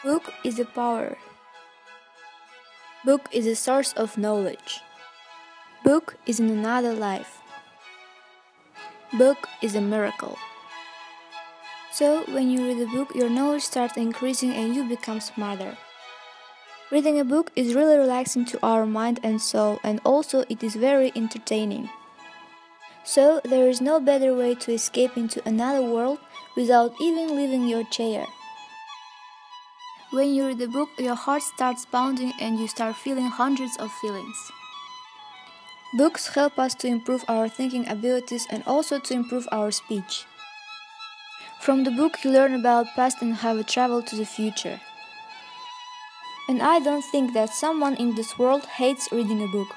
Book is a power. Book is a source of knowledge. Book is in another life. Book is a miracle. So, when you read a book, your knowledge starts increasing and you become smarter. Reading a book is really relaxing to our mind and soul, and also it is very entertaining. So, there is no better way to escape into another world without even leaving your chair. When you read a book, your heart starts pounding and you start feeling hundreds of feelings. Books help us to improve our thinking abilities and also to improve our speech. From the book you learn about past and how to travel to the future. And I don't think that someone in this world hates reading a book.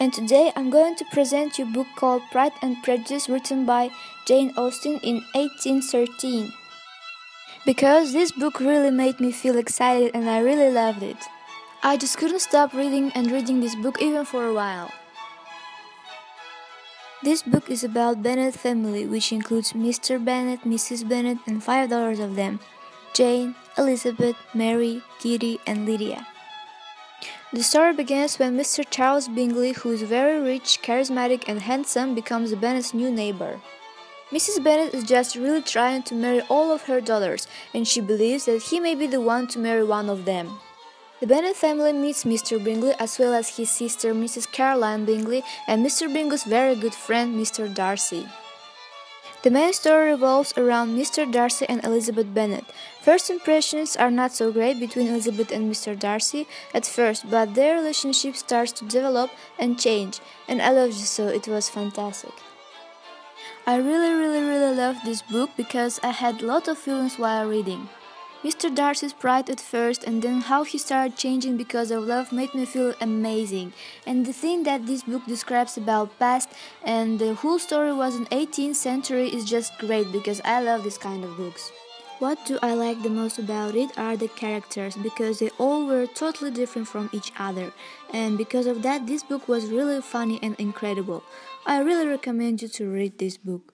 And today I'm going to present you a book called Pride and Prejudice, written by Jane Austen in 1813. Because this book really made me feel excited and I really loved it. I just couldn't stop reading this book even for a while. This book is about Bennet family, which includes Mr. Bennet, Mrs. Bennet, and 5 daughters of them: Jane, Elizabeth, Mary, Kitty, and Lydia. The story begins when Mr. Charles Bingley, who is very rich, charismatic, and handsome, becomes the Bennet's new neighbor. Mrs. Bennet is just really trying to marry all of her daughters, and she believes that he may be the one to marry one of them. The Bennet family meets Mr. Bingley as well as his sister Mrs. Caroline Bingley and Mr. Bingley's very good friend Mr. Darcy. The main story revolves around Mr. Darcy and Elizabeth Bennet. First impressions are not so great between Elizabeth and Mr. Darcy at first, but their relationship starts to develop and change, and I loved it, so it was fantastic. I really loved this book because I had a lot of feelings while reading. Mr. Darcy's pride at first and then how he started changing because of love made me feel amazing. And the thing that this book describes about past and the whole story was in 18th century is just great because I love this kind of books. What do I like the most about it are the characters, because they all were totally different from each other, and because of that this book was really funny and incredible. I really recommend you to read this book.